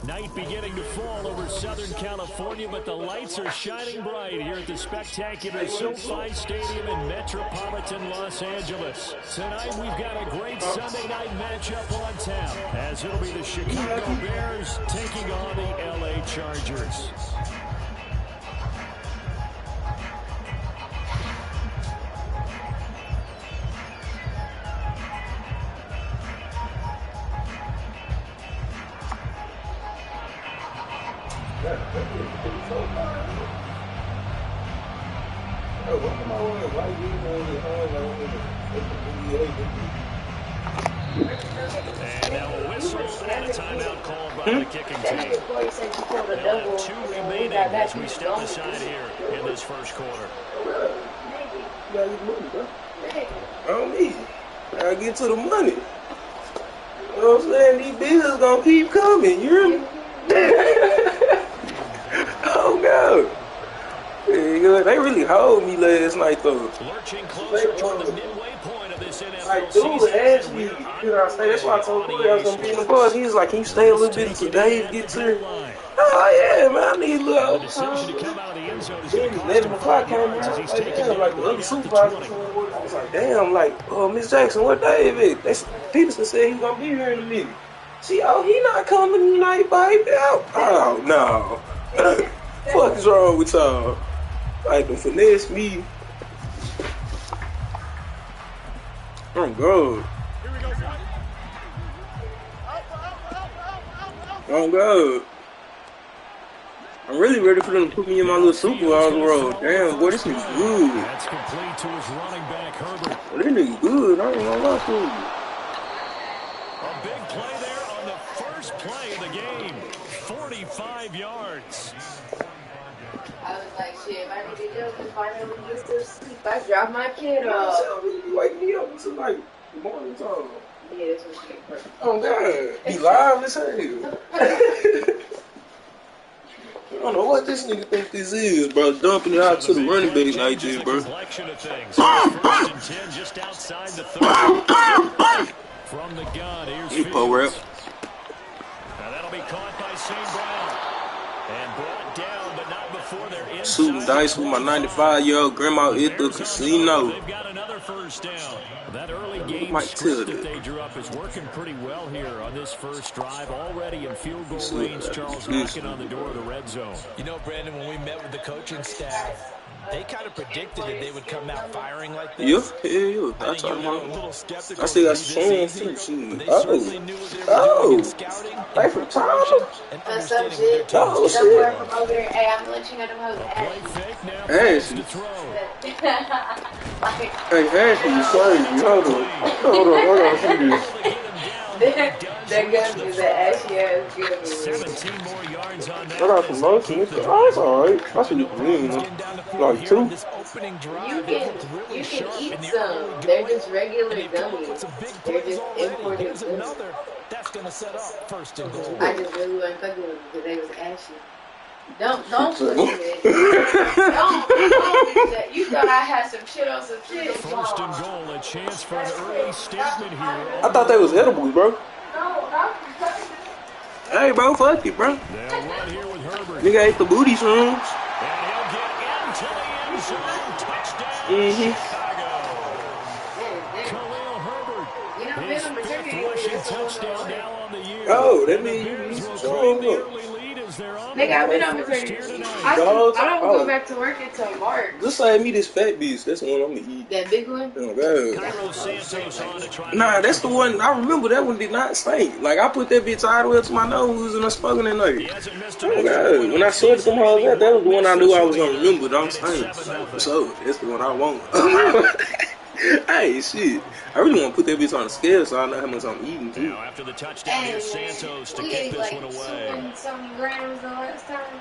Night beginning to fall over Southern California, but the lights are shining bright here at the spectacular SoFi Stadium in metropolitan Los Angeles. Tonight we've got a great Sunday night matchup on tap, as it'll be the Chicago Bears taking on the LA Chargers. And now a whistle and a timeout called by the kicking team. They'll have 2 remaining as we step aside here in this first quarter. I don't need it. I get to the money. You know what I'm saying? These bills gonna keep coming. You hear me? Oh God. Yeah, they really hold me last night though. Lurching closer toward the midway point of this NFL like, dude asked me, you know, that's why I told Corey I was gonna be in the bus. He was like, can you stay a little bit until Dave gets here? Oh yeah, man, I need a little overtime. 11 o'clock came around. Like, damn, like the other supervisor I was like, damn, like, oh, Miss Jackson, what Dave is? Peterson said he's gonna be here in a minute. See, oh, he not coming tonight, baby. Oh no. Fuck is wrong with y'all? Like, the finesse me. Oh, God. Oh, God. I'm really ready for them to put me in my little supervisor role. Damn, boy, this nigga's good. That's complete to his running back, Herbert. Well, this nigga's good. I ain't gonna lie to you. A big play there on the first play of the game. 45 yards. I was like, shit, if I need to go and find out when you still sleep, I drop my kid off. You wake me up until like the morning time. Yeah, that's what she. Oh God, he live as hell. I don't know what this nigga think this is, bro. Dumping it out to the running back like this, bro. First and 10, just outside the 30. From the gun, here's Fields. Now that'll be caught by St. Brown. And brought down, but not before they're inside. Shooting dice with my 95-year-old grandma at the casino. They've got another first down. That early game script that they drew up is working pretty well here on this first drive. Already in field goal range, Charles knocking on the door of the red zone. You know, Brandon, when we met with the coaching staff, they kind of predicted that they would come out firing like this. Yeah. I think you were a little skeptical. I still got some too. Oh, like from Tyler. That's some shit. Oh, somewhere from over there. Hey, I'm gonna let you know them hoes. Ashley. Hey, Ashley, you crazy. Hold on. That gun is an ashy ass good. 17 more yards on that. I got some motion. Oh, it's alright. That's what you mean. Like 2. You can eat some. They're just regular gummies. They're just imported gummies. That's gonna set up first and goal. I just really wasn't fucking with them because they was ashy. Don't push it. Don't do that. You thought I had some shit on some shit. First and goal, a chance for an early statement here. I thought they was edibles, bro. No. Hey, bro, fuck it, bro. They'll run here with Herbert. Nigga ate the booty shrooms. And he'll get into the end zone. Touchdown, Chicago. Khalil Herbert. His 5th rushing touchdown now on the year. Oh, that means you strong up. Nigga, I've been on maternity. I don't go back to work until March. Just save me this fat beast. That's the one I'm gonna eat. That big one? Oh, God. Nah, that's the one. I remember that one did not stink. Like, I put that bitch all the way up to my nose and I spoke in that night. Oh, God. When I saw it from all that was the one I knew I was gonna remember. Don't stink. So, that's the one I want. Hey, shit. I really want to put that bitch on the scale so I know how much I'm eating, too. Now, after the touchdown, here's Santos to kick this one away. Some grams the last time.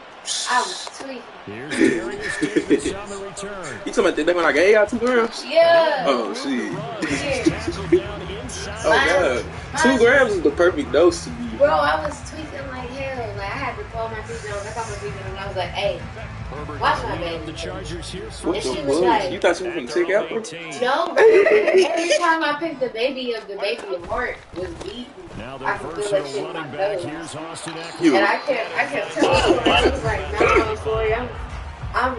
I was tweaking. Here's Darius Davis on the return. You talking about that when I gave y'all 2 grams? Yeah. Oh, shit. Oh, God. 2 grams is the perfect dose to be. Bro, I was tweaking like hell. Like, I had to pull my teeth down. I caught my teeth down and I was like, hey, Watch my baby. The Chargers here. What she the was fuck? like- You thought you were gonna take out, bro? No, but every time I picked the baby of Mark was beaten. Now I their could feel versatile that shit in my running back. nose. Here's Austin Eckler. You. And I kept telling her, I was like, no, Corey, I'm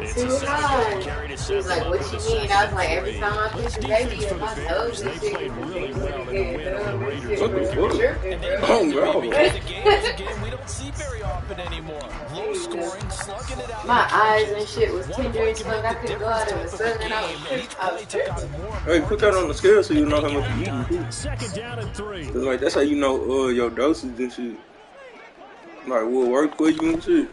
too high. She was like, what you mean? I was like, every time I pick the baby of my nose, this shit played really was well in the win over the Raiders. What the fuck? tripping, bro. Oh, bro. Because the game is a game we don't see very often anymore. Low scoring, slugging it out. My eyes and shit was tender as fuck. I couldn't go out in the sun and I was tripping. Hey, put that on the scale so you know how much you're eating, too. Second down and 3. Cause like that's how you know your dosage and shit. Like what worked for you and shit.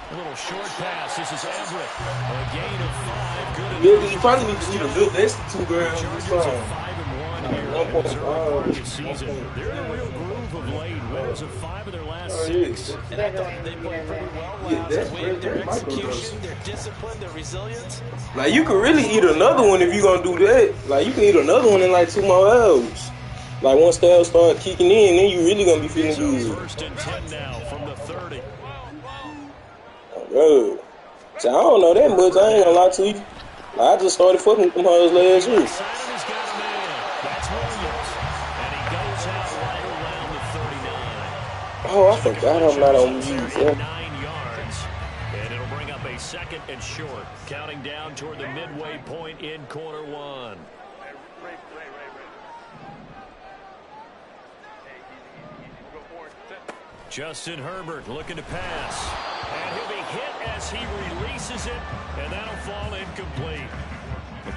A little short pass. This is Everett. A gain of 5. Good. Yeah, you probably need to eat a little less than 2 grams. Chargers It's are fine. 5-1 here in the early part of the season. They're in a real groove of late. Winners of 5 of their last 6. And I thought they played pretty well Yeah, last that's week. great. Their That's execution, their discipline, their resilience. Like you could really eat another one if you gonna do that. Like you can eat another one in like 2 more hours. Like once the start kicking in, then you really gonna be feeling So good. first and 10 now from the 30. Bro. So I don't know that much. I ain't gonna lie to you. Like, I just started fucking with them hoes last week. Side of he's got a man. That's Williams. And he goes out right around the 39. Oh, I forgot I'm not on mute. 9 Yeah. yards. And it'll bring up a second and short. Counting down toward the midway point in quarter 1. Justin Herbert looking to pass. And he'll be hit as he releases it. And that'll fall incomplete.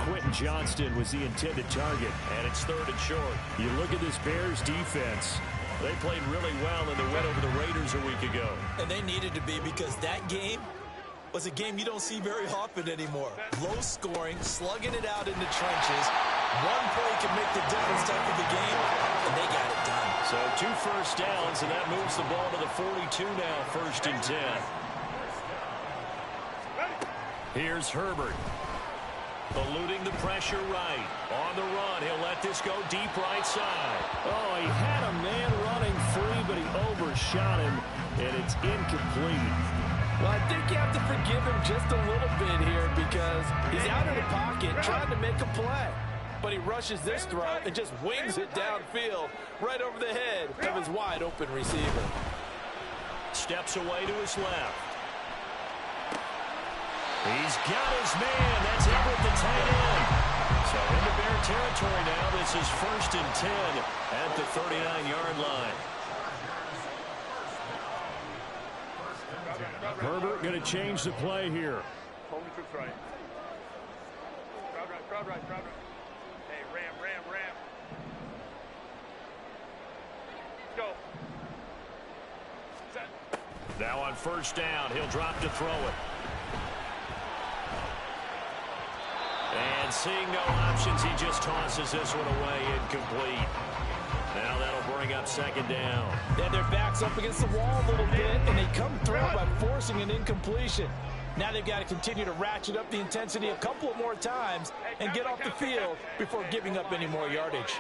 Quentin Johnston was the intended target. And it's third and short. You look at this Bears defense. They played really well in the win over the Raiders a week ago. And they needed to be, because that game was a game you don't see very often anymore. Low scoring, slugging it out in the trenches. One play can make the difference type of the game, and they got it done. So 2 first downs, and that moves the ball to the 42 now, first and 10. Here's Herbert. Eluding the pressure right. On the run, he'll let this go deep right side. Oh, he had a man running free, but he overshot him, and it's incomplete. Well, I think you have to forgive him just a little bit here, because he's out of the pocket trying to make a play. But he rushes this throw and just wings it downfield right over the head of his wide open receiver. Steps away to his left. He's got his man. That's Everett, the tight end. So into Bear territory now. This is first and 10 at the 39-yard line. Herbert going to change the play here. Hold the troops right. Crowd right. Hey, ram. Let's go. Set. Now on first down, he'll drop to throw it. And seeing no options, he just tosses this one away, incomplete. Now that'll bring up second down. Yeah, their back's up against the wall a little bit, and they come through by forcing an incompletion. Now they've got to continue to ratchet up the intensity a couple of more times and get off the field before giving up any more yardage.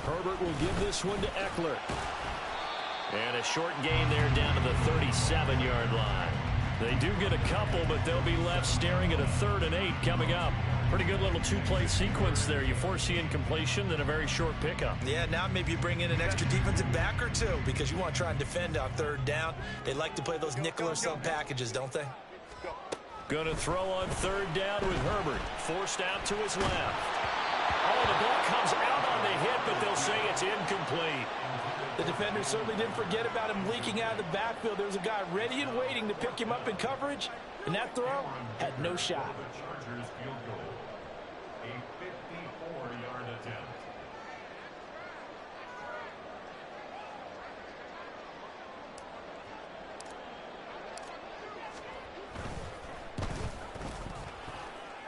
Herbert will give this one to Eckler. And a short gain there down to the 37-yard line. They do get a couple, but they'll be left staring at a 3rd and 8 coming up. Pretty good little 2-play sequence there. You force the incompletion, then a very short pickup. Yeah, now maybe you bring in an extra defensive back or two, because you want to try and defend on 3rd down. They like to play those nickel or sub packages, don't they? Going to throw on 3rd down with Herbert. Forced out to his left. Oh, the ball comes out on the hit, but they'll say it's incomplete. The defenders certainly didn't forget about him leaking out of the backfield. There was a guy ready and waiting to pick him up in coverage, and that throw had no shot.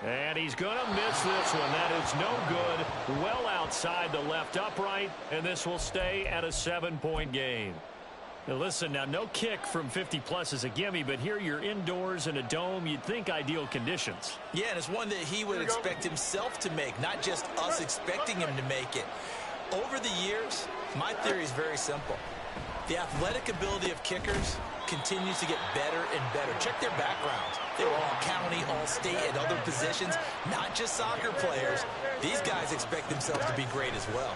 And he's going to miss this one. That is no good. Well outside the left upright, and this will stay at a 7-point game. Now listen, now no kick from 50-plus is a gimme, but here you're indoors in a dome. You'd think ideal conditions. Yeah, and it's one that he would expect himself to make, not just us expecting him to make it. Over the years, my theory is very simple. The athletic ability of kickers continues to get better and better. Check their backgrounds. They were all county, all state, and other positions, not just soccer players. These guys expect themselves to be great as well.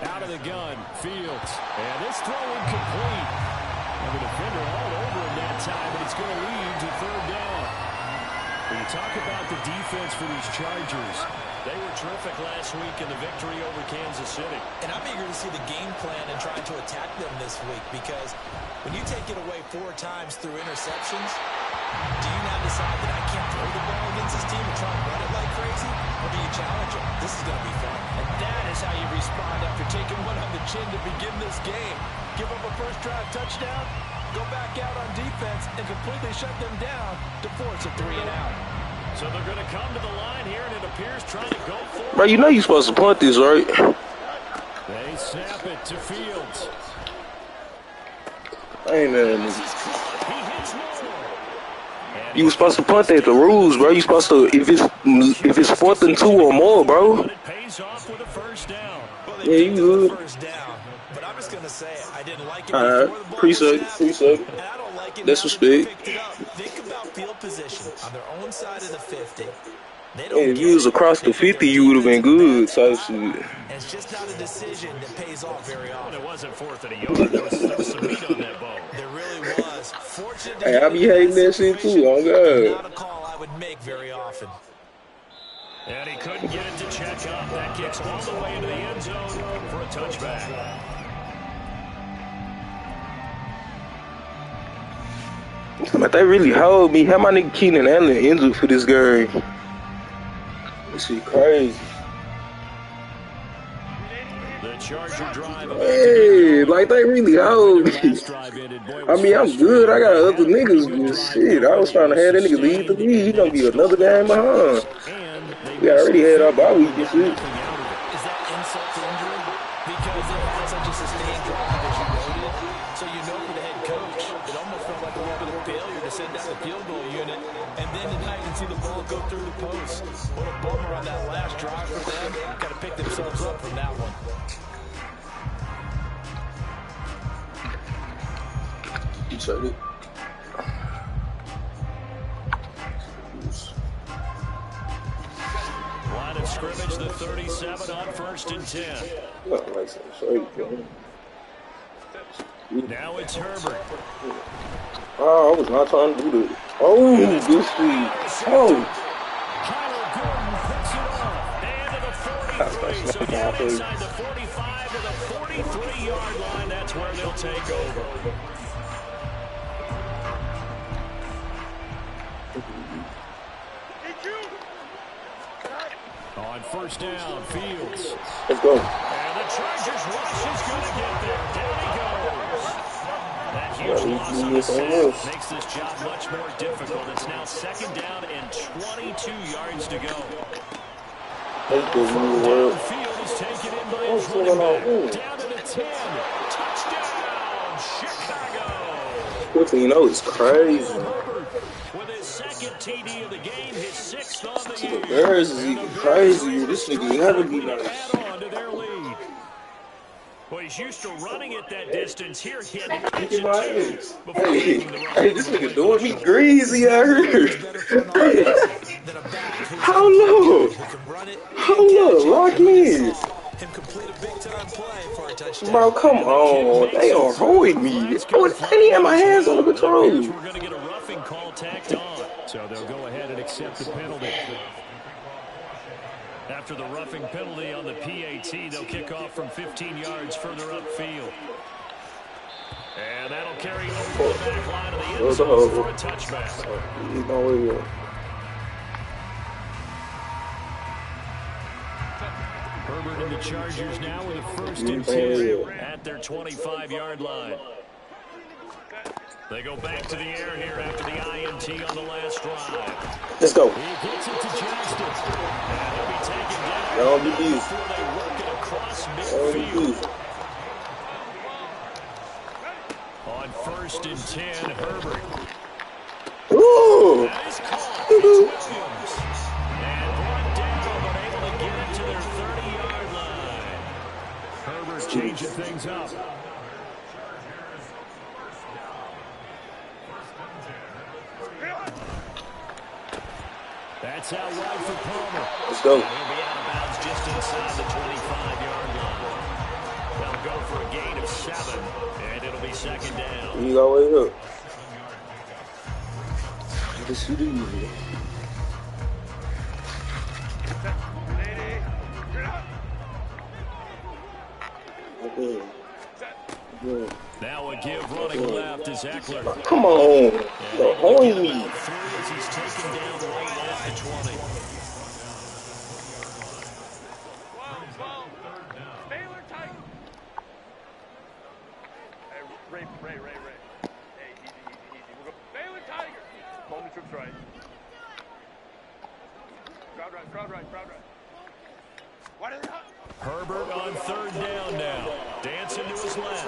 Out of the gun, Fields. And this throw incomplete. And the defender all over him that time, but it's going to lead to third down. When you talk about the defense for these Chargers, they were terrific last week in the victory over Kansas City. And I'm eager to see the game plan and try to attack them this week, because when you take it away 4 times through interceptions, do you now decide that I can't throw the ball against this team and try and run it like crazy? Or do you challenge them? This is going to be fun. And that is how you respond after taking one on the chin to begin this game. Give up a first drive touchdown, go back out on defense, and completely shut them down to force a 3 and out. So they're going to come to the line here, and it appears trying to go for it. Bro, you know you're supposed to punt this, right? They snap it to Fields. I ain't that nigga. He hits more. You was supposed to punt that. The rules, bro. You supposed to if it's 4th and 2 or more, bro. But it pays off with a first down. Well, Yeah, you good. first down, but I'm just going to say I didn't like it Alright, before the ball appreciate was it, snapped, appreciate it. and I don't like it That's now that they respect. picked it up. Think about field position on their own side of the 50. They And don't if get you was it. across They the put their 50, you would have been good. defense So in shit. and it's just not a decision that pays off very And often. it wasn't 4th and a yard. There was some meat on that ball. There really was. Fortunate to Hey, get I be into hating that shit situation, too. Oh but God. not a call I would make very often. And he couldn't get it to check up. That kicks all the way into the end zone for a touchback. But they really hold me. How my nigga Keenan Allen injured for this game? This shit crazy. The Charger drive. Hey, like they really hold me. Last drive ended. Boy, it I was mean, I'm good. I got other frustrating. niggas, but shit, I was trying to have that nigga lead the league. He gonna be another game behind. And they We already had our bye week and shit. nothing out of it. Is that insult to injury? Because it had such a sustained drive, as you noted. So you know for the head coach, it almost felt like a little bit of failure to send down the field goal unit. And then tonight you see the ball go through the post. What a bummer on that last drive for them. Got to pick themselves up from that one. You said it. Line of scrimmage, the 37 on 1st and 10. Nothing like some shade, man. Now it's Herbert. Oh, I was not trying to do that. Oh, good speed. Oh. Kyler Gordon picks it off. And to the 43. So down inside the 45 to the 43-yard line. That's where they'll take over. On 1st down, Fields. Let's go. And the Chargers rush is going to get there. Down he goes. That huge loss on the sack makes this job much more difficult. It's now 2nd down and 22 yards to go. Let's go, new world. Field is taken in by What's his going running on? back. Down to the 10. Touchdown, Chicago. Good thing you know it's crazy. Herbert with his 2nd TD of the game, his 6th on the year. The Bears is even crazier. This nigga never be nice. Add on to their lead. Well, he's used to running at that distance. Here he had to catch it too. Hey, this nigga doing me greasy out here. Hey, how low? How low? Lock in. Bro, come on. They are avoid me. I didn't have my hands on the control. We're going to get a roughing call tacked on. So they'll go ahead and accept the penalty. After the roughing penalty on the PAT, they'll kick off from 15 yards further upfield. And that'll carry over the back line of the end zone for a touchback. Herbert and the Chargers now with a 1st and 10 at their 25-yard line. They go back to the air here after the INT on the last drive. Let's go. He gets it to Jackson. And he'll be taken down Don't be beat. before they work it across Don't be midfield. beat. On 1st and 10, Herbert. Ooh. That is caught. It's Williams. And brought down, but able to get it to their 30-yard line. Herbert changing things up. Let's go. He'll be out of bounds just inside the 25-yard line. They'll go for a gain of 7, and it'll be second down. You go way up. Yes, you do. Okay. Now a give running left is Eckler. Come on. Behind me. As he's taken down right at the 20. Baylor Tiger. Hey, Ray. Hey, easy. We'll go. Baylor Tiger. Hold the troops right. Crowd right. What is that? Herbert on third down now. Dancing to his left.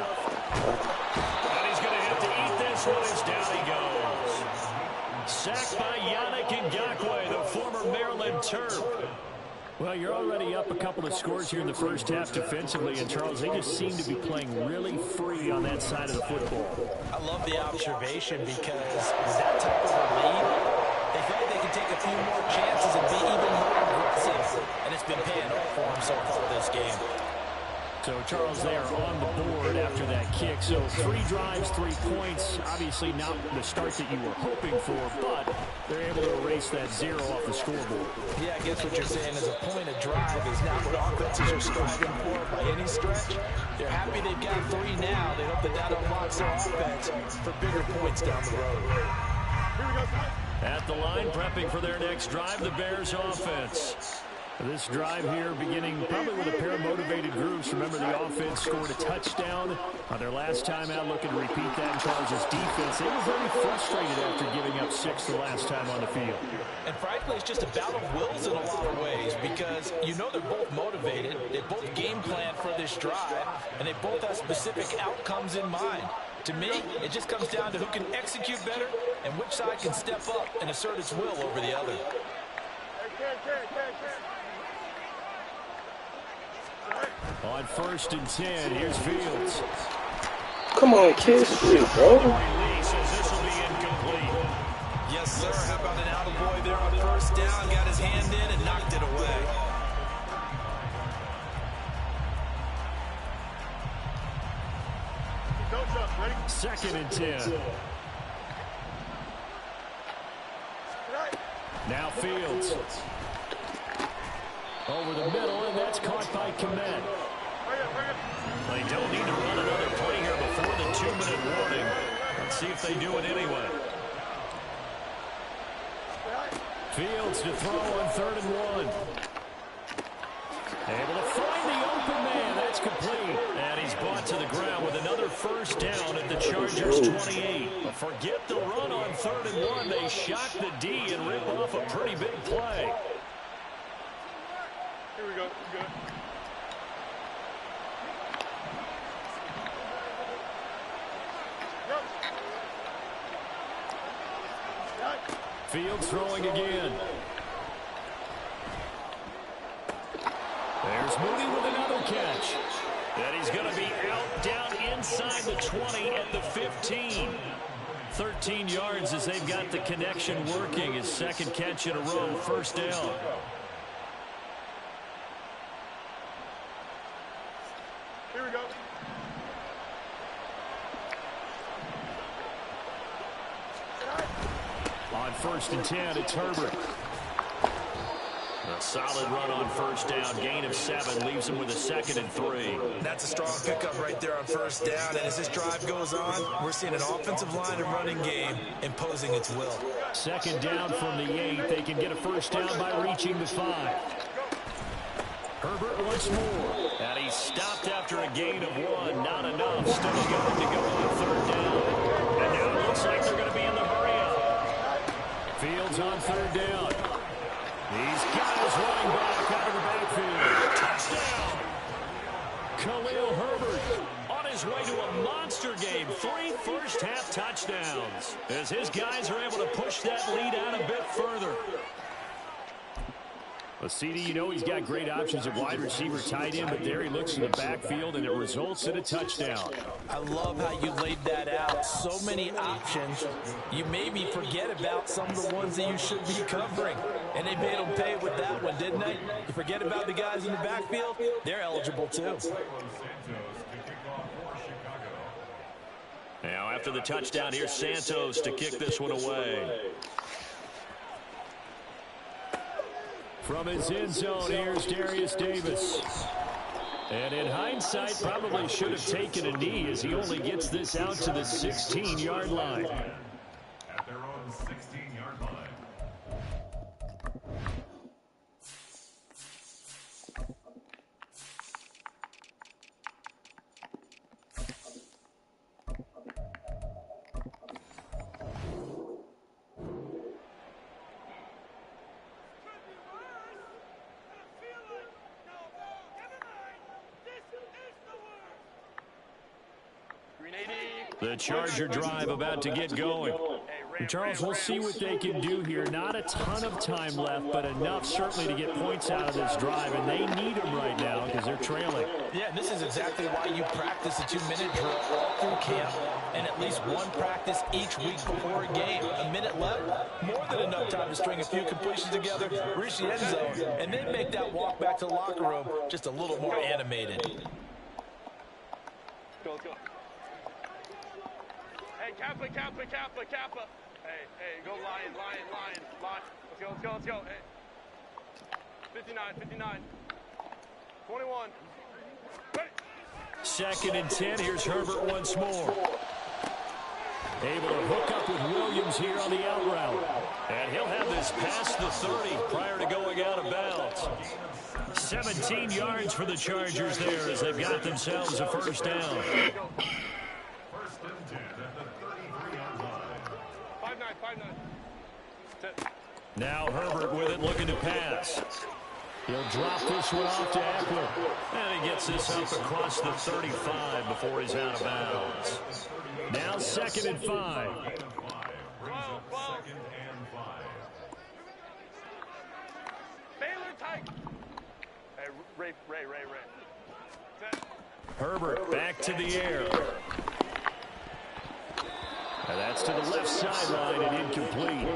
And he's going to have to eat this one as down he goes. Sacked by Yannick Ngakoue, the former Maryland Terp. Well, you're already up a couple of scores here in the first half defensively, and Charles, they just seem to be playing really free on that side of the football. I love the observation because with that type of a lead, they feel like they can take a few more chances and be even more aggressive, and it's been paying off for them so far this game. So, Charles, they are on the board after that kick. So, 3 drives, 3 points. Obviously not the start that you were hoping for, but they're able to erase that 0 off the scoreboard. Yeah, I guess what you're saying is a point of drive is not what offenses are striving for by any stretch. They're happy they've got 3 now. They hope that unlocks their offense for bigger points down the road. At the line, prepping for their next drive, the Bears offense. This drive here beginning probably with a pair of motivated groups. Remember, the offense scored a touchdown on their last time out, looking to repeat that in Charles' defense. They were very frustrated after giving up 6 the last time on the field. And frankly, it's just a battle of wills in a lot of ways because you know they're both motivated. They both game plan for this drive, and they both have specific outcomes in mind. To me, it just comes down to who can execute better and which side can step up and assert its will over the other. On 1st and 10, here's Fields. Come on, kiss it, bro. Release as this will be incomplete. Yes, sir. How about an attaboy there on 1st down? Got his hand in and knocked it away. Second and 10. Now Fields. Over the middle, and that's caught by Komet. They don't need to run another play here before the 2-minute warning. Let's see if they do it anyway. Fields to throw on 3rd and 1. Able to find the open man. That's complete. And he's brought to the ground with another 1st down at the Chargers 28. But forget the run on 3rd and 1. They shock the D and rip off a pretty big play. Here we go. Good. Fields throwing again. There's Moody with another catch. And he's going to be out down inside the 20 at the 15. 13 yards as they've got the connection working. His 2nd catch in a row, 1st down. Here we go. On 1st and 10, it's Herbert. A solid run on 1st down. Gain of 7 leaves him with a 2nd and 3. That's a strong pickup right there on 1st down. And as this drive goes on, we're seeing an offensive line and running game imposing its will. 2nd down from the 8. They can get a 1st down by reaching the 5. Herbert once more. And he's stopped after a gain of 1. Not enough. Still going to go on 3rd down. And now it looks like they're going to be in the hurry-up. Fields on 3rd down. He's got his running back out of the backfield. Touchdown! Khalil Herbert on his way to a monster game. 3 first-half touchdowns as his guys are able to push that lead out a bit further. Well, CD, you know he's got great options at wide receiver, tight end, but there he looks in the backfield, and it results in a touchdown. I love how you laid that out. So many options. You maybe forget about some of the ones that you should be covering. And they made them pay with that one, didn't they? You forget about the guys in the backfield, they're eligible too. Now after the touchdown, here's Santos to kick this one away. From his end zone, here's Darius Davis. And in hindsight, probably should have taken a knee as he only gets this out to the 16-yard line. At their own 16-yard line. The Charger drive about to get going. And Charles, we'll see what they can do here. Not a ton of time left, but enough certainly to get points out of this drive. And they need them right now because they're trailing. Yeah, and this is exactly why you practice a 2-minute drill all through camp and at least one practice each week before a game. A minute left, more than enough time to string a few completions together, reach the end zone, and then make that walk back to the locker room just a little more animated. Go. Hey, Kappa. Hey, go Lion. Let's go. Hey. 59. 21. Ready. 2nd and 10. Here's Herbert once more. Able to hook up with Williams here on the out route. And he'll have this past the 30 prior to going out of bounds. 17 yards for the Chargers there as they've got themselves a first down. First and 10 at the 33-yard line. 5-9. Now Herbert with it, looking to pass. He'll drop this one off to Eckler. And he gets this up across the 35 before he's out of bounds. Now 2nd and 5. Brings up 2nd and 5. Baylor tight. Hey, Ray. Herbert back to the air. And that's to the left sideline and incomplete.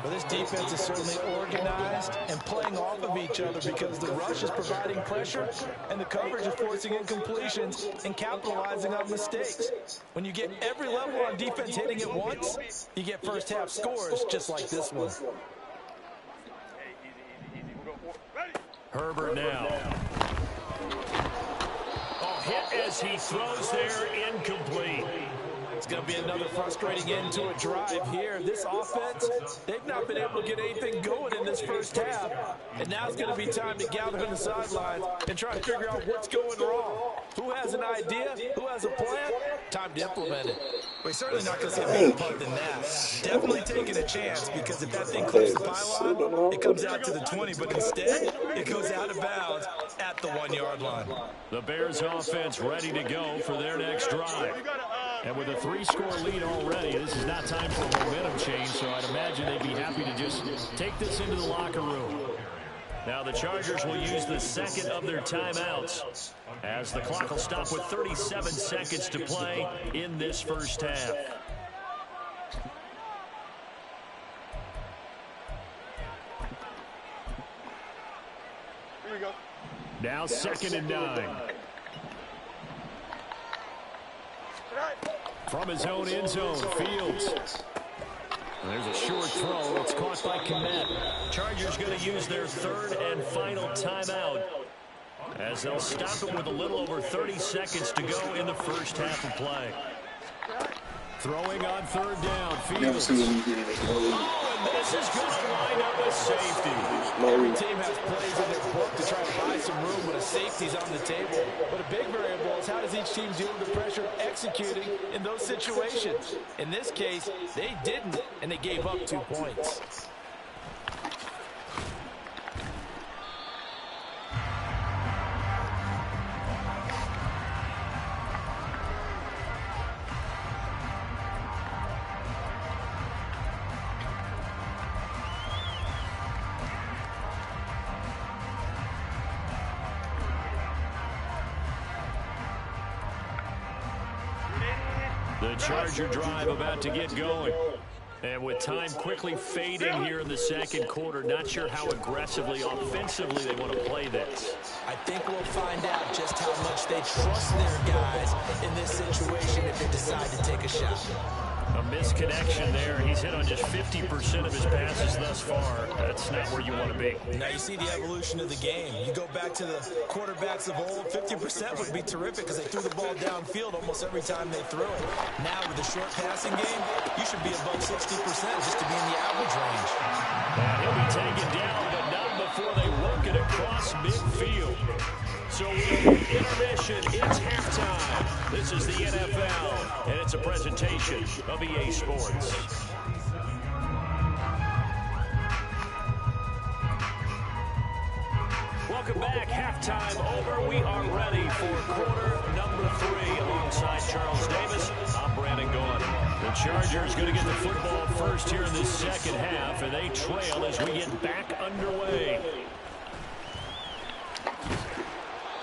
Well, this defense is certainly organized and playing off of each other because the rush is providing pressure and the coverage is forcing incompletions and capitalizing on mistakes. When you get every level on defense hitting at once, you get first half scores just like this one. Hey, easy. We'll go. Ready. Herbert now. Oh, hit as he throws there, incomplete. It's going to be another frustrating end to a drive here. This offense, they've not been able to get anything going in this first half. And now it's going to be time to gather in the sidelines and try to figure out what's going wrong. Who has an idea? Who has a plan? Time to implement it. We're certainly not going to see a better punt than that. Definitely taking a chance because if that thing clips the pylon, it comes out to the 20. But instead, it goes out of bounds at the 1-yard line. The Bears offense ready to go for their next drive. And with a 3-score lead already, this is not time for a momentum change, so I'd imagine they'd be happy to just take this into the locker room. Now the Chargers will use the 2nd of their timeouts as the clock will stop with 37 seconds to play in this first half. Here we go. Now 2nd and 9. From his own end zone, Fields. And there's a short throw. It's caught by Kmet. Chargers going to use their 3rd and final timeout as they'll stop it with a little over 30 seconds to go in the first half of play. Throwing on 3rd down, Fields. Oh, and this is going to line up a safety. Every team has plays in their book to try to buy some room when a safety's on the table. But a big variable is how does each team deal with the pressure of executing in those situations. In this case, they didn't, and they gave up 2 points. The Charger drive about to get going. And with time quickly fading here in the second quarter, not sure how aggressively, offensively they want to play this. I think we'll find out just how much they trust their guys in this situation if they decide to take a shot. A misconnection there. He's hit on just 50% of his passes thus far. That's not where you want to be. Now you see the evolution of the game. You go back to the quarterbacks of old, 50% would be terrific because they threw the ball downfield almost every time they threw it. Now with the short passing game, you should be above 60% just to be in the average range. He'll be taken down, but not before they work it across midfield. So intermission, it's halftime. This is the NFL, and it's a presentation of EA Sports. Welcome back. Halftime over. We are ready for quarter number 3 alongside Charles Davis. I'm Brandon Gaudin. The Chargers going to get the football first here in this second half, and they trail as we get back underway.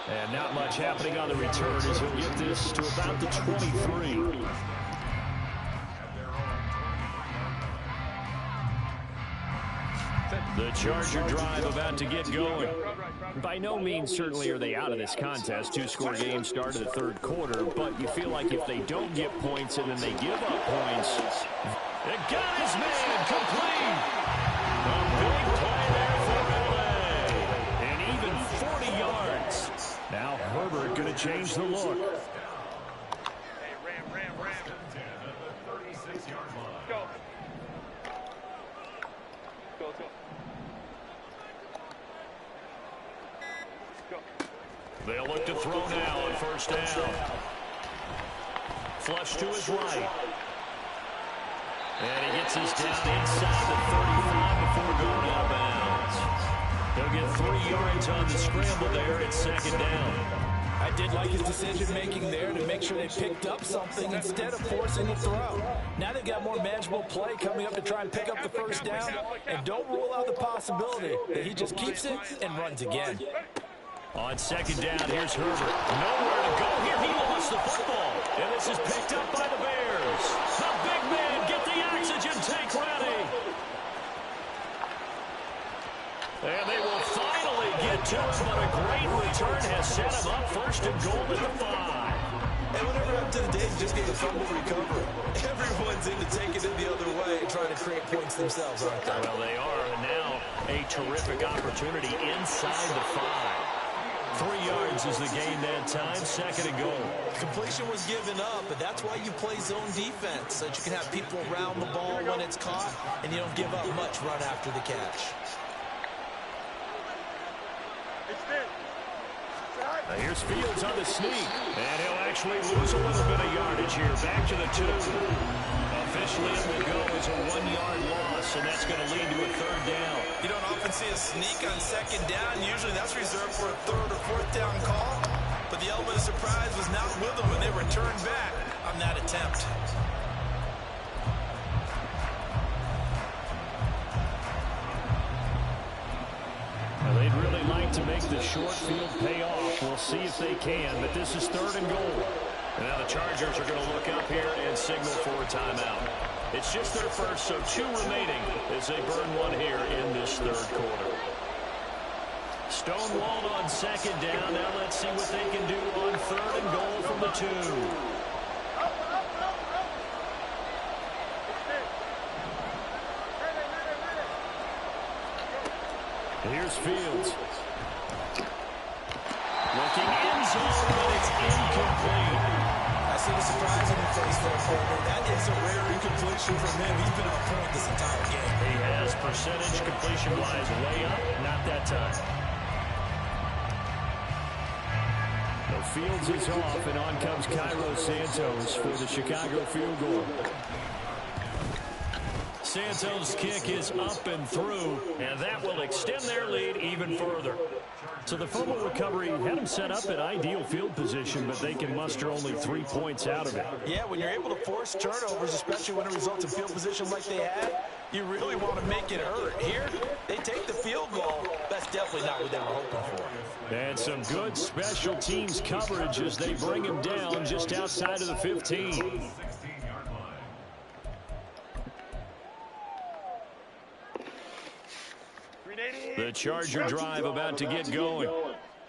And not much happening on the return as he'll get this to about the 23. The Charger drive about to get going. By no means certainly are they out of this contest. 2-score game started the third quarter, but you feel like if they don't get points and then they give up points, it got his man complete. A big play there for LA. And even 40 yards. Now Herbert going to change the look. Hey, Ram. Go. They'll look to throw now on first down. Flush to his right. And he gets his down inside the 35 before going out of bounds. He'll get 3 yards on the scramble there. It's second down. I did like his decision-making there to make sure they picked up something instead of forcing the throw. Now they've got more manageable play coming up to try and pick up the first down. And don't rule out the possibility that he just keeps it and runs again. On second down, here's Herbert. Nowhere to go here. He lost the football. And this is picked up by the Bears. The big man, get the oxygen tank ready. And they will finally get to it, but a great return has set him up first and goal at the 5. And whenever up to the day, just get a fumble recovery. Everyone's into taking it the other way and trying to create points themselves, aren't they? Well, they are. And now a terrific opportunity inside the 5. 3 yards is the gain that time, second and goal. Completion was given up, but that's why you play zone defense, so that you can have people around the ball when it's caught, and you don't give up much run after the catch. Now here's Fields on the sneak, and he'll actually lose a little bit of yardage here. Back to the 2. Officially it will go as a 1-yard loss, and that's going to lead to a third down. You don't often see a sneak on second down. Usually that's reserved for a third or fourth down call. But the element of surprise was not with them when they returned back on that attempt. Well, they'd really like to make the short field pay off. We'll see if they can, but this is third and goal. And now the Chargers are going to look up here and signal for a timeout. It's just their first, so 2 remaining as they burn 1 here in this third quarter. Stonewalled on second down. Now let's see what they can do on third and goal from the 2. Here's Fields. Looking in zone, but it's incomplete. I see the surprise in your face there, partner. That is a rare incompletion from him. He's been on point this entire game. He has percentage completion-wise way up, not that time. The Fields is off, and on comes Cairo Santos for the Chicago field goal. Santos' kick is up and through, and that will extend their lead even further. So the fumble recovery had them set up in ideal field position, but they can muster only 3 points out of it. Yeah, when you're able to force turnovers, especially when it results in field position like they had, you really want to make it hurt. Here, they take the field goal. That's definitely not what they were hoping for. And some good special teams coverage as they bring him down just outside of the 15. Charger drive about to get going.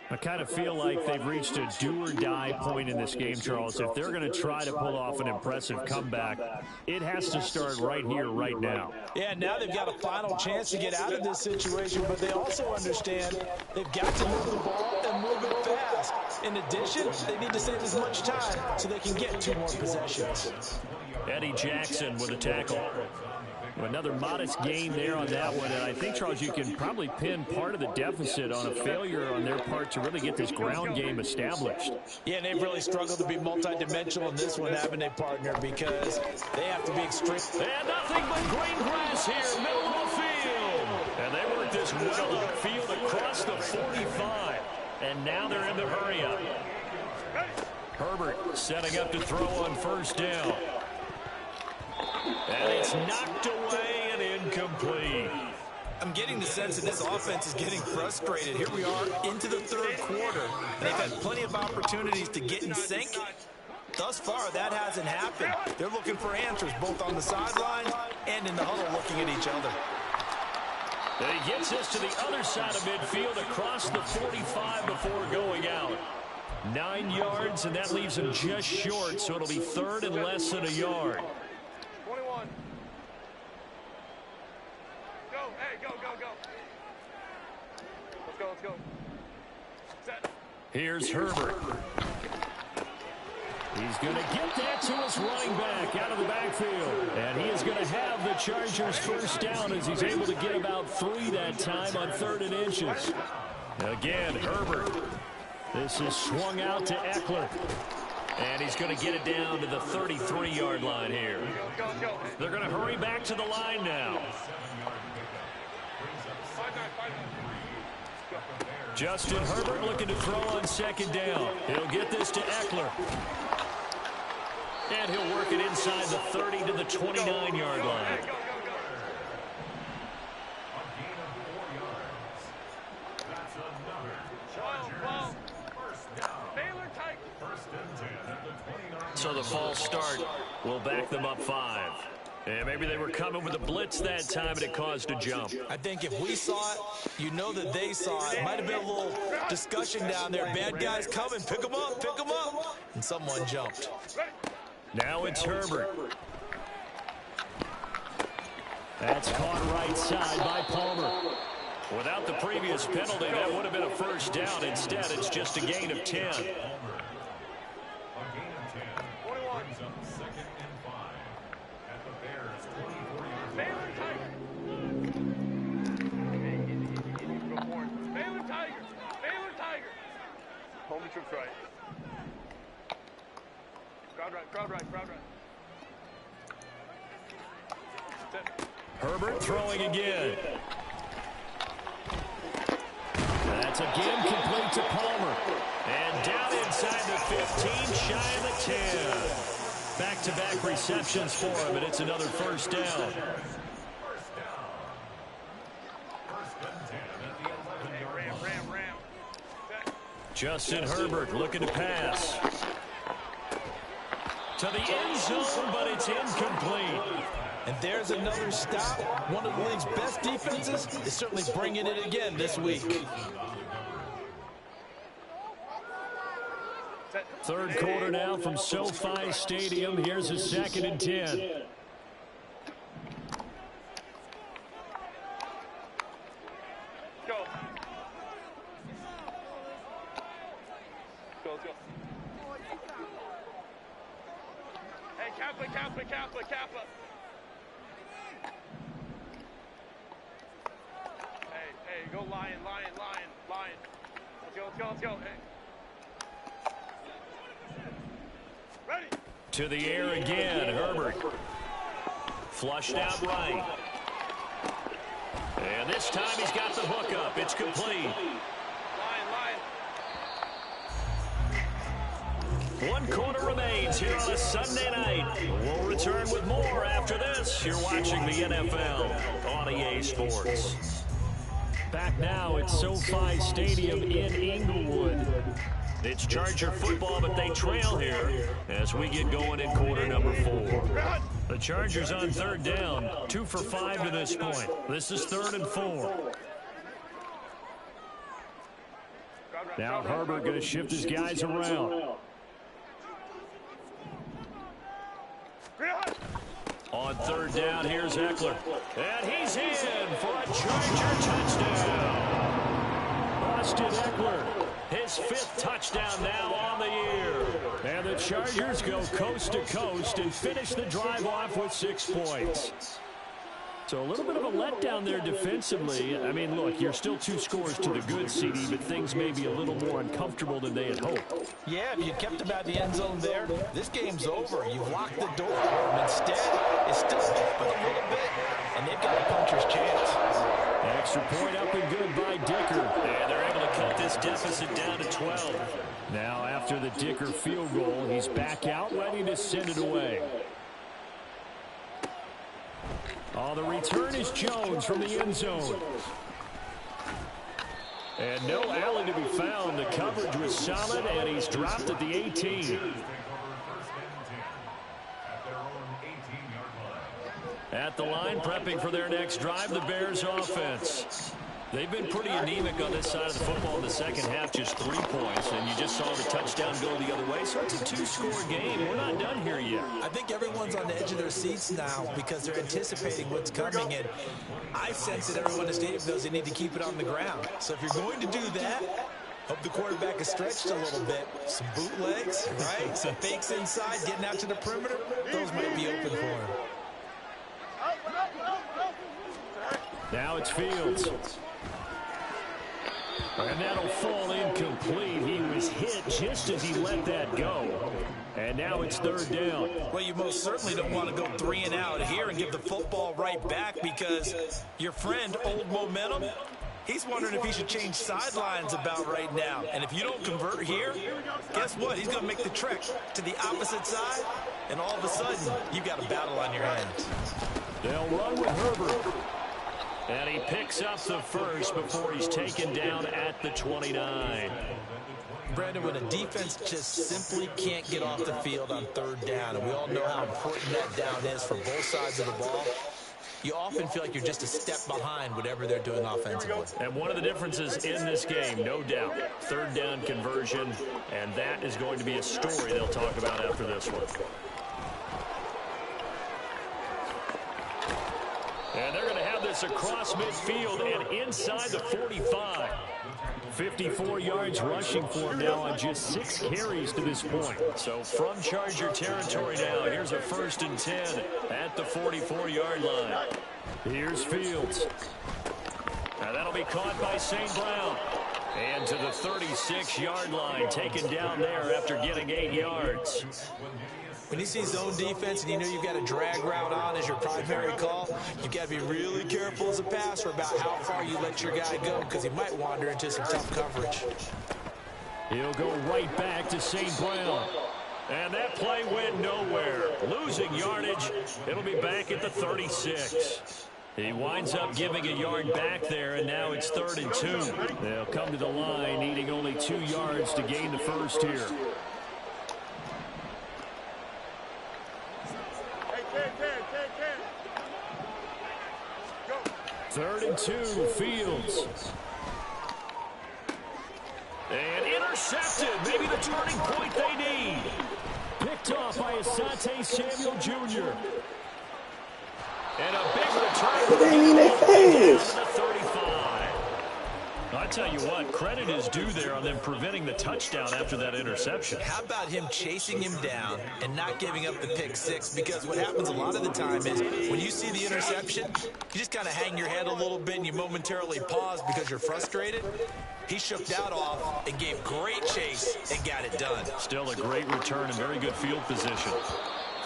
I kind of feel like they've reached a do-or-die point in this game, Charles. If they're going to try to pull off an impressive comeback, it has to start right here, right now. Yeah, now they've got a final chance to get out of this situation, but they also understand they've got to move the ball and move it fast. In addition, they need to save as much time so they can get 2 more possessions. Eddie Jackson with a tackle. Another modest gain there on that one, and I think, Charles, you can probably pin part of the deficit on a failure on their part to really get this ground game established. Yeah, and they've really struggled to be multidimensional in this one, haven't they, partner, because they have to be extreme. And nothing but green grass here, middle of the field. And they work this well upfield across the 45. And now they're in the hurry-up. Herbert setting up to throw on first down. And it's knocked away and incomplete. I'm getting the sense that this offense is getting frustrated. Here we are into the 3rd quarter, and they've had plenty of opportunities to get in sync. Thus far, that hasn't happened. They're looking for answers both on the sidelines and in the huddle looking at each other. And he gets us to the other side of midfield across the 45 before going out. 9 yards, and that leaves him just short, so it'll be 3rd and less than a yard. 21. Go, hey, go, go, go. Let's go, let's go. Set. Here's Herbert. He's going to get that to his running back out of the backfield. And he is going to have the Chargers first down as he's able to get about 3 that time on 3rd and inches. Again, Herbert. This is swung out to Eckler. And he's going to get it down to the 33-yard line here. They're going to hurry back to the line now. Justin Herbert looking to throw on 2nd down. He'll get this to Eckler. And he'll work it inside the 30 to the 29-yard line. So the false start will back them up 5. And maybe they were coming with a blitz that time and it caused a jump. I think if we saw it, you know that they saw it. Might have been a little discussion down there. Bad guys coming, pick them up, pick them up. And someone jumped. Now it's Herbert. That's caught right side by Palmer. Without the previous penalty, that would have been a first down. Instead, it's just a gain of 10. Homie troops right. Crowd right, crowd right, crowd right. Herbert throwing again. That's again complete to Palmer. And down inside the 15, shy of the 10. Back-to-back receptions for him, and it's another first down. Justin Herbert looking to pass. To the end zone, but it's incomplete. And there's another stop. One of the league's best defenses is certainly bringing it again this week. Third quarter now from SoFi Stadium. Here's a 2nd and 10. Go. Let's go. Hey, Kappa, Kappa, Kappa, Kappa. Hey, go Lion, Lion, Lion, Lion. Let's go, let's go, let's go. Hey. Ready. To the air again, Herbert. Flushed out right. And this time he's got the hook up. It's complete. Lion, Lion. 1 quarter remains here on a Sunday night. We'll return with more after this. You're watching the NFL on EA Sports. Back now at SoFi Stadium in Inglewood. It's Charger football, but they trail here as we get going in quarter number 4. The Chargers on 3rd down, 2 for 5 to this point. This is 3rd and 4. Now Herbert going to shift his guys around. On third down, here's Eckler. And he's in for a Charger touchdown. Austin Eckler, his 5th touchdown now on the year. And the Chargers go coast to coast and finish the drive off with 6 points. So a little bit of a letdown there defensively. I mean, look, you're still 2 scores to the good, CD, but things may be a little more uncomfortable than they had hoped. Yeah, if you kept them out the end zone there, this game's over. You've locked the door. Instead, it's still open a little bit, and they've got a puncher's chance. Extra point up and good by Dicker. And they're able to cut this deficit down to 12. Now after the Dicker field goal, he's back out, ready to send it away. Oh, the return is Jones from the end zone. And no alley to be found. The coverage was solid, and he's dropped at the 18. At the line, prepping for their next drive, the Bears offense. They've been pretty anemic on this side of the football in the second half, just 3 points, and you just saw the touchdown go the other way. So it's a 2-score game. We're not done here yet. I think everyone's on the edge of their seats now because they're anticipating what's coming, and I sense that everyone in the stadium knows they need to keep it on the ground. So if you're going to do that, hope the quarterback is stretched a little bit. Some bootlegs, right? Some fakes inside, getting out to the perimeter. Those might be open for him. Now it's Fields. And that'll fall incomplete. He was hit just as he let that go. And now it's third down. Well, you most certainly don't want to go 3 and out here and give the football right back because your friend, Old Momentum, he's wondering if he should change sidelines about right now. And if you don't convert here, guess what? He's going to make the trek to the opposite side, and all of a sudden, you've got a battle on your hands. They'll run with Herbert. And he picks up the first before he's taken down at the 29. Brandon, when a defense just simply can't get off the field on third down, and we all know how important that down is for both sides of the ball, you often feel like you're just a step behind whatever they're doing offensively. And one of the differences in this game, no doubt, third down conversion, and that is going to be a story they'll talk about after this one. And they're going to have this across midfield and inside the 45. 54 yards rushing for him now on just 6 carries to this point. So from Charger territory now, here's a 1st and 10 at the 44-yard line. Here's Fields. Now that'll be caught by St. Brown. And to the 36-yard line, taken down there after getting 8 yards. When you see zone defense and you know you've got a drag route on as your primary call, you've got to be really careful as a passer about how far you let your guy go because he might wander into some tough coverage. He'll go right back to St. Brown. And that play went nowhere. Losing yardage. It'll be back at the 36. He winds up giving a yard back there, and now it's 3rd and 2. They'll come to the line needing only 2 yards to gain the first here. 3rd and 2, Fields. And intercepted, maybe the turning point they need. Picked off by Asante Samuel Jr. And a big return. They ain't in their face. The 35. I tell you what, credit is due there on them preventing the touchdown after that interception. How about him chasing him down and not giving up the pick six? Because what happens a lot of the time is when you see the interception, you just kind of hang your head a little bit and you momentarily pause because you're frustrated. He shook that off and gave great chase and got it done. Still a great return and very good field position.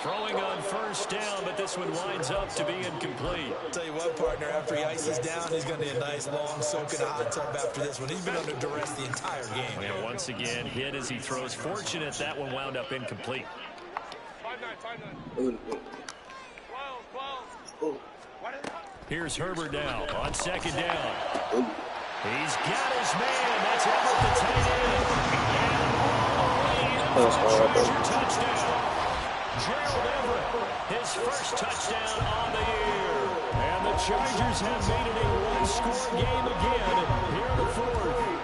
Throwing on first down, but this one winds up to be incomplete. I'll tell you what, partner, after he ices down, he's going to need a nice long soak in a hot tub after this one. He's been under duress the entire game. And once again, hit as he throws. Fortunate that one wound up incomplete. 5-9. Here's Herbert now on 2nd down. He's got his man. That's Everett, the tight end. And Charger touchdown. Gerald Everett, his first touchdown on the year. And the Chargers have made it a one-score game again here in the 4th.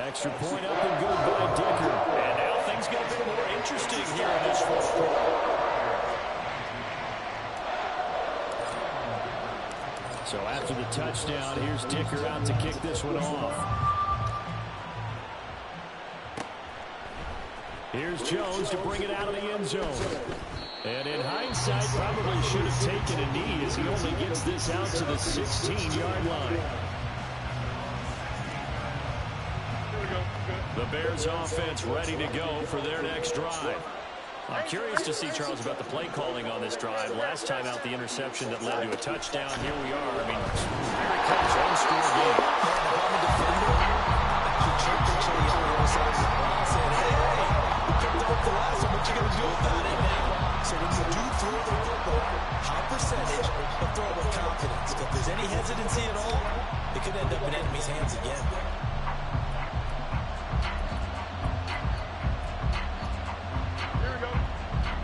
Extra point up and good by Dicker. And now things get a bit more interesting here in this fourth quarter. So after the touchdown, here's Dicker out to kick this one off. Here's Jones to bring it out of the end zone. And in hindsight, probably should have taken a knee as he only gets this out to the 16-yard line. The Bears offense ready to go for their next drive. I'm curious to see, Charles, about the play calling on this drive. Last time out, the interception that led to a touchdown. Here we are. I mean, here it comes, one-score game. The last one, what you going to do about it now? So when you do throw the football, high percentage, but throw it with confidence. If there's any hesitancy at all, it could end up in enemy's hands again.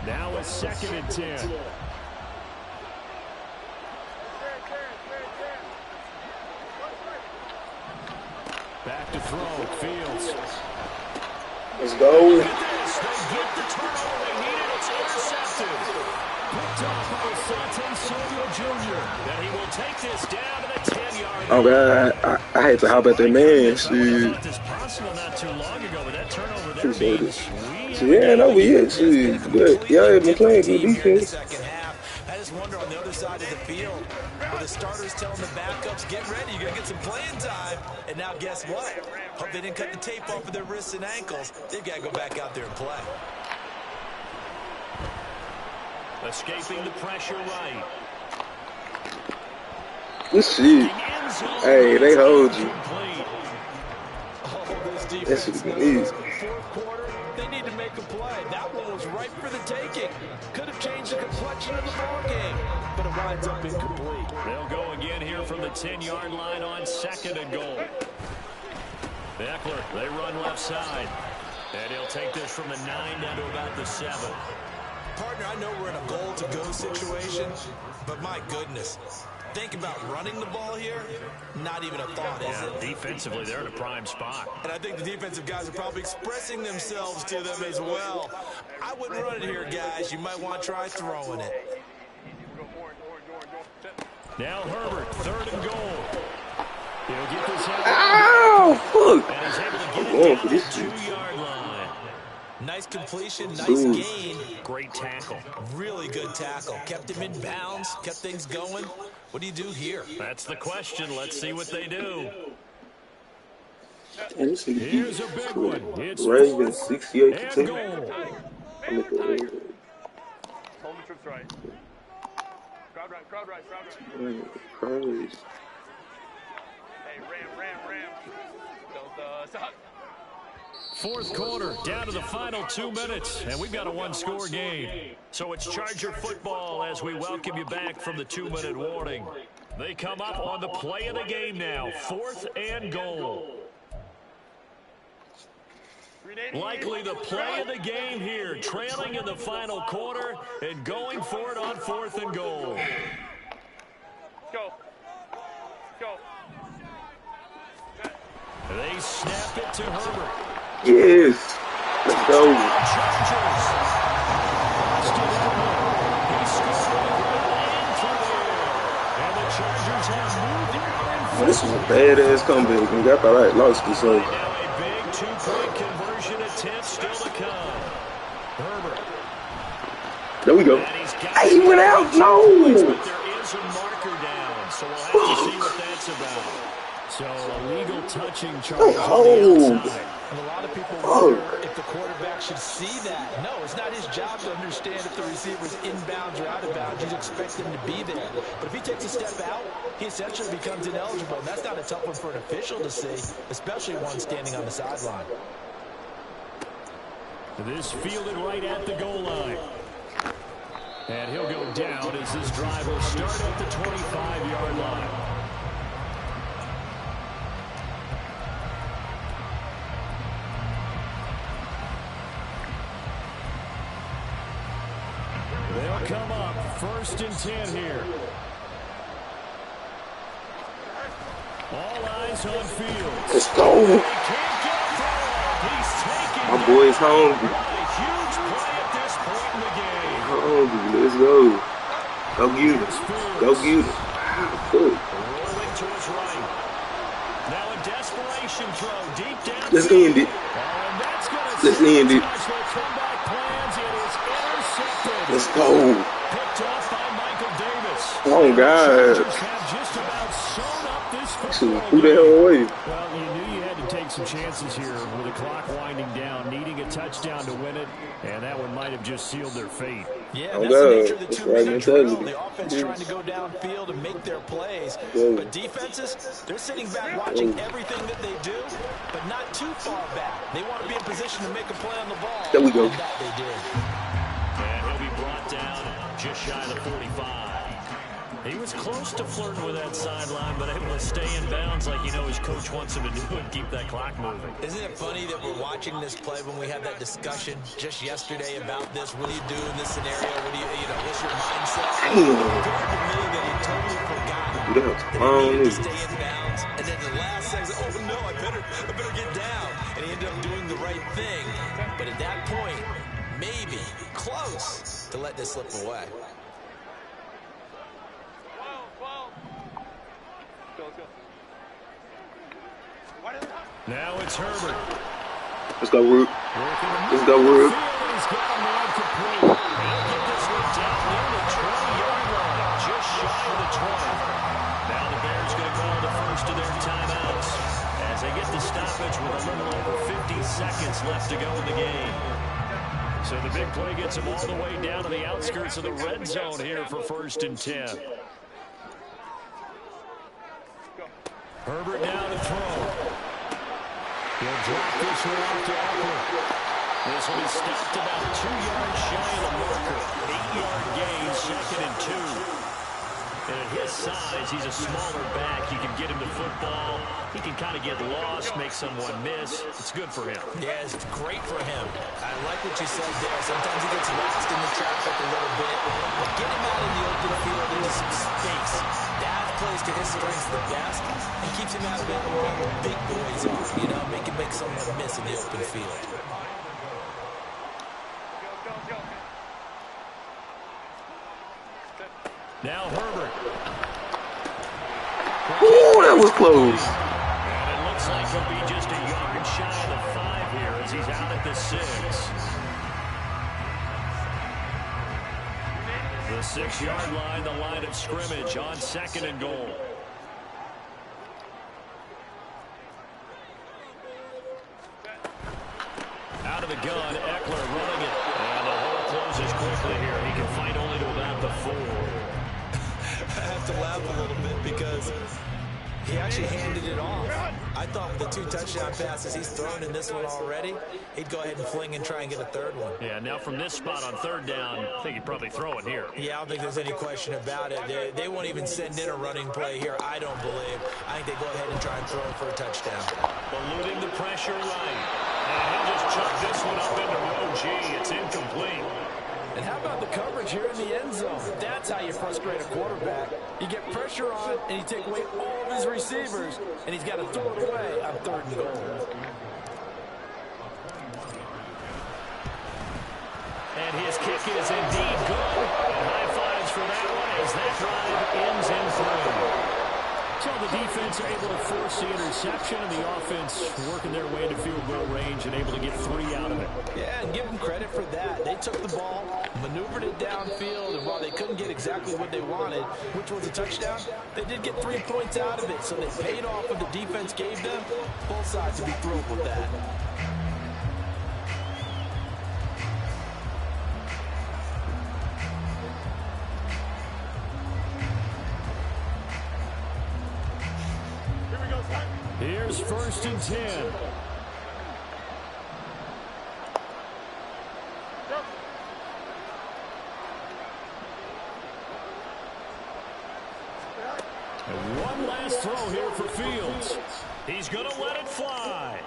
Now a 2nd and 10. Back to throw, Fields. Let's go. They get the turnover they needed. It's intercepted. Picked off by Asante Samuel Jr. And he will take this down to the 10-yard line. Oh, God. I had to hop at that man. Shit. This possible not too long ago, but that turnover there means Yeah, no, we hit. Shit. But y'all have been playing good defense. I just wonder on the other side of the field, where the starters telling the backups, get ready, you're going to get some playing time. And now guess what? Hope they didn't cut the tape off of their wrists and ankles. They've got to go back out there and play. escaping the pressure right. Good shit. Hey, they hold you. That's what it is. Fourth quarter, they need to make a play. That one was ripe for the taking. Could have changed the complexion of the ball game, but it winds up incomplete. They'll go again here from the 10-yard line on 2nd and goal. Eckler, they run left side. And he'll take this from the 9 down to about the 7. Partner, I know we're in a goal-to-go situation, but my goodness. Think about running the ball here, not even a thought, is it? Defensively, they're in a prime spot. And I think the defensive guys are probably expressing themselves to them as well. I wouldn't run it here, guys. You might want to try throwing it. Now Herbert, 3rd and goal. He'll get this out. Ow! Fuck! And he's able to get I'm it going down for the this 2-yard line. Nice completion, nice Ooh. gain. Great tackle. Really good tackle. Kept him in bounds, kept things going. What do you do here? That's the question. Let's see what they do. Damn, this nigga Here's a big one. It's Ravens 68 and to 10. goal. Hold the trips right. Crowd right, crowd right, crowd right. Christ. Hey, ram. Don't, stop. 4th quarter, down to the final 2 minutes, and we've got a 1-score game. So it's Charger football as we welcome you back from the 2-minute warning. They come up on the play of the game now, 4th and goal. Likely the play of the game here, trailing in the final quarter and going for it on 4th and goal. Go. They snap it to Herbert. Yes. Let's go. Chargers. And the Chargers have moved it. Oh, this was a badass comeback. I thought I had lost this. So. Now a big 2-point conversion attempt still to come. Herbert. There we go. Hey, he went out. No. But there is a marker down, so we'll have to see what that's about. So illegal touching charge on the outside. And a lot of people wonder if the quarterback should see that. No, it's not his job to understand if the receiver's inbounds or out of bounds. You'd expect him to be there. But if he takes a step out, he essentially becomes ineligible. And that's not a tough one for an official to see, especially one standing on the sideline. This fielded right at the goal line. And he'll go down as this drive will start at the 25-yard line. They'll come up 1st and 10 here. All eyes on Fields. Let's go. My boy's hungry. Huge play at this point in the game. Hungry. Let's go. Go get him. Go get him. Good. Rolling to his right. Now a desperation throw deep down. Let's end it. Let's end it. Let's go. Picked off by Michael Davis. Oh, God. Just about sewn up this football Who the hell away? Well, you knew you had to take some chances here with the clock winding down, needing a touchdown to win it, and that one might have just sealed their fate. Yeah, oh, that's the nature of the that's two-minute right drill. mentality. The offense trying to go downfield and make their plays. But defenses, they're sitting back watching everything that they do, but not too far back. They want to be in position to make a play on the ball. There we go. And that they did. And he'll be brought down just shy of the 45. He was close to flirting with that sideline, but able to stay in bounds like you know his coach wants him to do and keep that clock moving. Isn't it funny that we're watching this play when we had that discussion just yesterday about this? What do you do in this scenario? What do you know, what's your mindset? It appeared to me that he totally forgot that he needed to stay in bounds. And then the last second, oh no, I better get down. And he ended up doing the right thing. But at that point, maybe close to let this slip away. Now it's Herbert. Let's go, Root. Let's go, Root. He's got a man complete. He'll get this one down near the 20-yard line, just shy of the 20. Now the Bears going to call the first of their timeouts as they get the stoppage with a little over 50 seconds left to go in the game. So the big play gets them all the way down to the outskirts of the red zone here for 1st and 10. Herbert now to throw. He'll drop this one off to Eckler. This will be stopped about 2 yards shy of the marker. 8-yard gain, 2nd and 2. And at his size, he's a smaller back. You can get him the football. He can kind of get lost, make someone miss. It's good for him. Yeah, it's great for him. I like what you said there. Sometimes he gets lost in the traffic a little bit. But get him out in the open field into some space. That plays to his strengths the best and keeps him out of it where all the big boys are. You know, make someone miss in the open field. Now Herbert. Ooh, that was close. And it looks like he'll be just a yard shy of the 5 here as he's out at the 6. The 6-yard line, the line of scrimmage on 2nd and goal. Out of the gun, Eckler running it. And the hole closes quickly here. He can fight only to about the 4. I have to laugh a little bit because he actually handed it off. I thought with the 2 touchdown passes he's thrown in this one already, he'd go ahead and fling and try and get a 3rd one. Yeah, now from this spot on 3rd down, I think he'd probably throw it here. Yeah, I don't think there's any question about it. They won't even send in a running play here, I don't believe. I think they go ahead and try and throw it for a touchdown. Eluding the pressure right. And he'll just chuck this one up into row G. It's incomplete. And how about the coverage here in the end zone? That's how you frustrate a quarterback. You get pressure on, and you take away all of his receivers, and he's got to throw it away on 3rd and goal. And his kick is indeed good. And high fives for that one as that drive ends in 3. So the defense able to force the interception, and the offense working their way into field goal range and able to get 3 out of it. Yeah, and give them credit for that. They took the ball, maneuvered it downfield, and while they couldn't get exactly what they wanted, which was a touchdown, they did get 3 points out of it. So they paid off what the defense gave them. Both sides to be thrilled with that. Here's 1st and 10. And one last throw here for Fields. He's going to let it fly.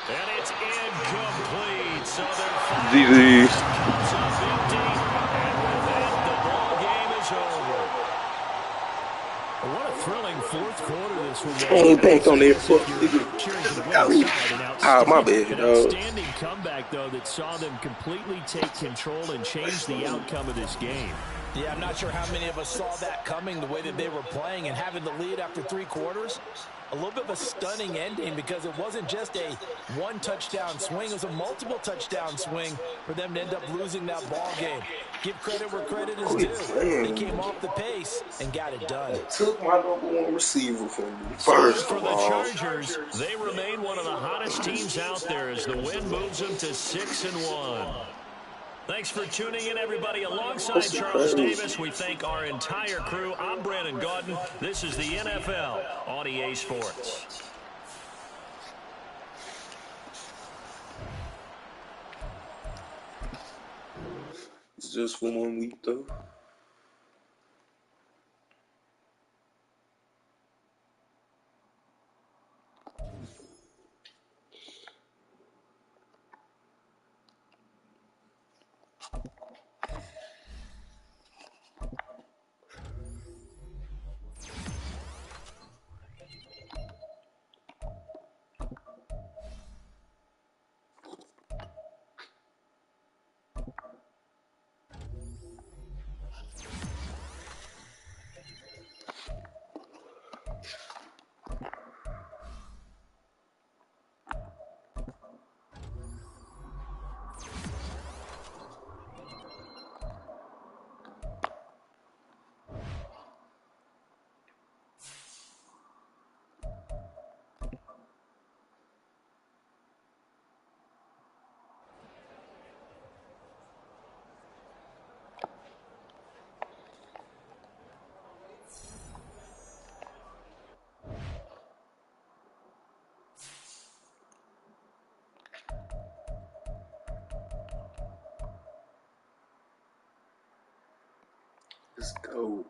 And it's incomplete. So they're GG. comes up empty. And with that, the ball game is over. What a thrilling fourth quarter this one was. Came back on that fuck Cheering for the nigga. winning side. My bad, An dog. outstanding comeback, though, that saw them completely take control and change the outcome of this game. Yeah, I'm not sure how many of us saw that coming, the way that they were playing and having the lead after 3 quarters. A little bit of a stunning ending because it wasn't just a one-touchdown swing. It was a multiple touchdown swing for them to end up losing that ball game. Give credit where credit is due. They came off the pace and got it done. They took my #1 receiver from me, So first for of the all. Chargers, they remain one of the hottest teams out there as the win moves them to 6-1. Thanks for tuning in, everybody. Alongside Charles Davis, we thank our entire crew. I'm Brandon Gaudin. This is the NFL on EA Sports. It's just for 1 week, though. Let's go.